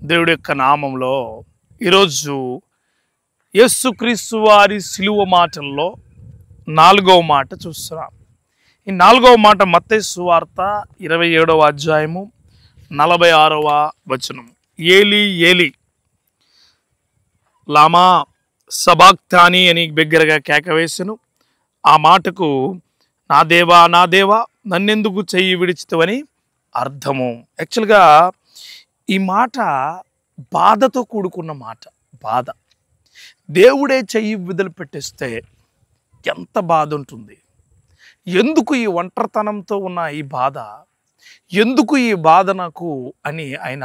దేవుడి యొక్క నామంలో ఈరోజు యేసుక్రీస్తు వారి సిలువ మాటల్లో 4వ మాట చూస్తున్నాం. ఈ 4వ మాట మత్తయి సువార్త 27వ అధ్యాయము 46వ వచనం. ఏలి ఏలి లామా సబాక్తాని అని బిగ్గరగా కేక వేసెను. ఆ మాటకు నా దేవా నా దేవా నన్నెందుకు చెయ్యి విడిచితవని అర్థము. యాక్చువల్గా ఈ మాట బాధతో కూడుకున్న మాట. బాధ. దేవుడే చెయ్యి వదిలిపెట్టేస్తే ఎంత బాధ ఉంటుంది. ఎందుకు ఈ ఒంటరితనంతో ఉన్న ఈ బాధ, ఎందుకు ఈ బాధ నాకు అని ఆయన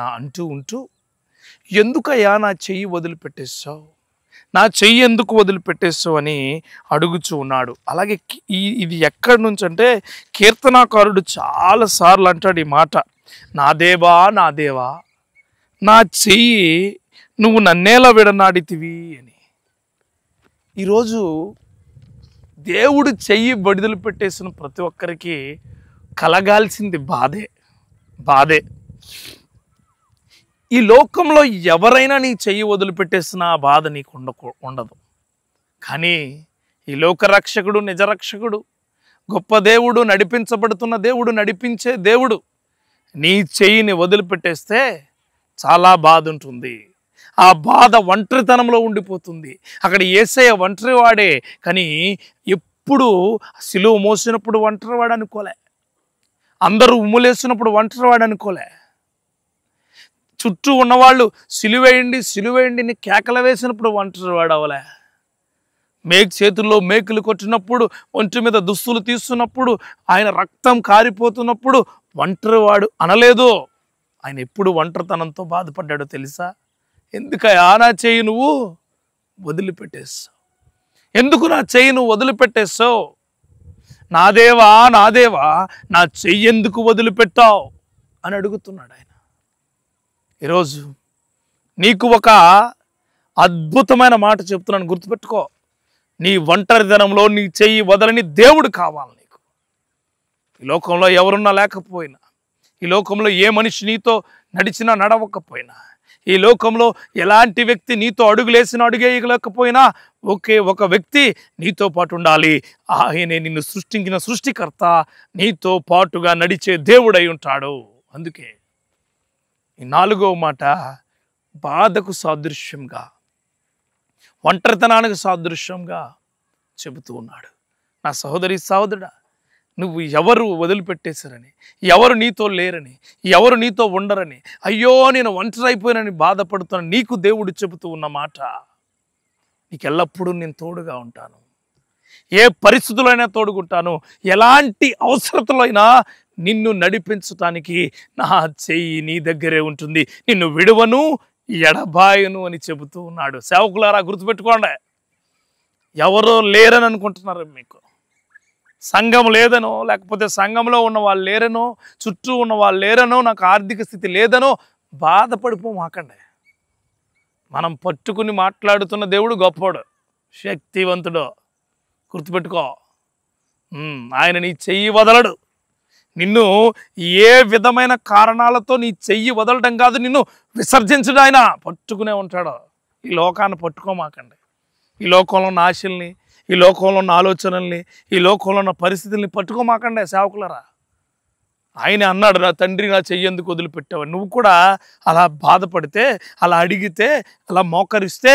ఉంటూ ఎందుకయ్యా నా చెయ్యి వదిలిపెట్టేస్తావు, నా చెయ్యి ఎందుకు వదిలిపెట్టేస్తావు అని అడుగుచూ ఉన్నాడు. అలాగే ఇది ఎక్కడి నుంచి అంటే కీర్తనాకారుడు చాలాసార్లు అంటాడు ఈ మాట, నా దేవా నా దేవా నా చెయ్యి నువ్వు నన్నేలా విడనాడితివి అని. ఈరోజు దేవుడు చెయ్యి వదిలిపెట్టేసిన ప్రతి ఒక్కరికి కలగాల్సింది బాధే. ఈ లోకంలో ఎవరైనా నీ చెయ్యి వదిలిపెట్టేసిన ఆ బాధ నీకు ఉండదు. కానీ ఈ లోకరక్షకుడు, నిజరక్షకుడు, గొప్ప దేవుడు, నడిపించబడుతున్న దేవుడు, నడిపించే దేవుడు నీ చెయ్యిని వదిలిపెట్టేస్తే చాలా బాధ ఉంటుంది. ఆ బాధ ఒంటరితనంలో ఉండిపోతుంది. అక్కడ యేసయ్య ఒంటరివాడే, కానీ ఎప్పుడు సిలువ మోసినప్పుడు ఒంటరివాడు అనుకోలే, అందరూ ఉమ్ములేసినప్పుడు ఒంటరివాడు అనుకోలే, చుట్టూ ఉన్నవాళ్ళు సిలువేయండి సిలువేయండి ని కేకలు వేసినప్పుడు ఒంటరివాడు అవలే, చేతుల్లో మేకులు కొట్టినప్పుడు, ఒంటి మీద దుస్తులు తీస్తున్నప్పుడు, ఆయన రక్తం కారిపోతున్నప్పుడు ఒంటరివాడు అనలేదు. ఆయన ఎప్పుడు ఒంటరితనంతో బాధపడ్డాడో తెలుసా? ఎందుకయ్యా నా చెయ్యి నువ్వు వదిలిపెట్టేస్తావు, ఎందుకు నా చెయ్యి నువ్వు వదిలిపెట్టేస్తావు, నా దేవా నా దేవా నా చెయ్యి ఎందుకు వదిలిపెట్టావు అని అడుగుతున్నాడు ఆయన. ఈరోజు నీకు ఒక అద్భుతమైన మాట చెప్తున్నాను, గుర్తుపెట్టుకో. నీ ఒంటరితనంలో నీ చెయ్యి వదలని దేవుడు కావాలి నీకు. ఈ లోకంలో ఎవరున్నా లేకపోయినా, ఈ లోకంలో ఏ మనిషి నీతో నడిచినా నడవకపోయినా, ఈ లోకంలో ఎలాంటి వ్యక్తి నీతో అడుగులేసినా అడుగేయలేకపోయినా ఒకే ఒక వ్యక్తి నీతో పాటు ఉండాలి. ఆయనే నిన్ను సృష్టించిన సృష్టికర్త, నీతో పాటుగా నడిచే దేవుడై ఉంటాడు. అందుకే ఈ 4వ మాట బాధకు సాదృశ్యంగా, ఒంటరితనానికి సాదృశ్యంగా చెబుతూ ఉన్నాడు. నా సహోదరి సహోదరుడా, నువ్వు ఎవరు వదిలిపెట్టేశారని, ఎవరు నీతో లేరని, ఎవరు నీతో ఉండరని, అయ్యో నేను ఒంటరి అయిపోయానని బాధపడుతున్నా నీకు దేవుడు చెబుతూ ఉన్న మాట, నీకు ఎల్లప్పుడూ నేను తోడుగా ఉంటాను, ఏ పరిస్థితులైనా తోడుకుంటాను, ఎలాంటి అవసరతలైనా నిన్ను నడిపించటానికి నా చెయ్యి నీ దగ్గరే ఉంటుంది, నిన్ను విడువను ఎడబాయను అని చెబుతూ ఉన్నాడు. సేవకులారా గుర్తుపెట్టుకోండి, ఎవరో లేరని అనుకుంటున్నారు మీకు, సంఘం లేదనో, లేకపోతే సంఘంలో ఉన్న వాళ్ళు లేరనో, చుట్టూ ఉన్న వాళ్ళు లేరనో, నాకు ఆర్థిక స్థితి లేదనో బాధపడిపోమాకండి. మనం పట్టుకుని మాట్లాడుతున్న దేవుడు గొప్పవాడు, శక్తివంతుడు. గుర్తుపెట్టుకో, ఆయన నీ చెయ్యి వదలడు. నిన్ను ఏ విధమైన కారణాలతో నీ చెయ్యి వదలడం కాదు, నిన్ను విసర్జించడు. ఆయన పట్టుకునే ఉంటాడు. ఈ లోకాన్ని పట్టుకోమాకండి. ఈ లోకంలో ఉన్న ఆశల్ని, ఈ లోకంలో ఉన్న ఆలోచనల్ని, ఈ లోకంలో ఉన్న పరిస్థితుల్ని పట్టుకోమాకండి సేవకులరా. ఆయన అన్నాడు, నా తండ్రి నా చెయ్యి ఎందుకు వదిలిపెట్టావు. నువ్వు కూడా అలా బాధపడితే, అలా అడిగితే, అలా మోకరిస్తే,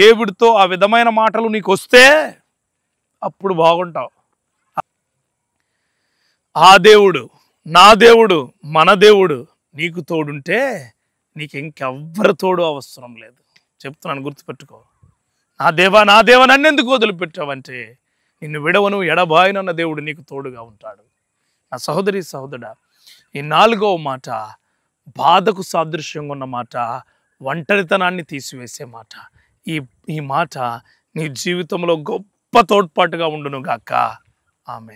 దేవుడితో ఆ విధమైన మాటలు నీకు వస్తే అప్పుడు బాగుంటావు. ఆ దేవుడు, నా దేవుడు, మన దేవుడు నీకు తోడుంటే నీకు ఇంకెవ్వరు తోడు అవసరం లేదు. చెప్తున్నాను, గుర్తుపెట్టుకో. నా దేవా నన్నెందుకు వదిలిపెట్టావంటే నిన్ను విడవను ఎడబాయనన్న దేవుడు నీకు తోడుగా ఉంటాడు. నా సహోదరి సహోదరుడా, ఈ 4వ మాట బాధకు సాదృశ్యంగా ఉన్న మాట, ఒంటరితనాన్ని తీసివేసే మాట. ఈ మాట నీ జీవితంలో గొప్ప తోడ్పాటుగా ఉండును గాక. ఆమేన్.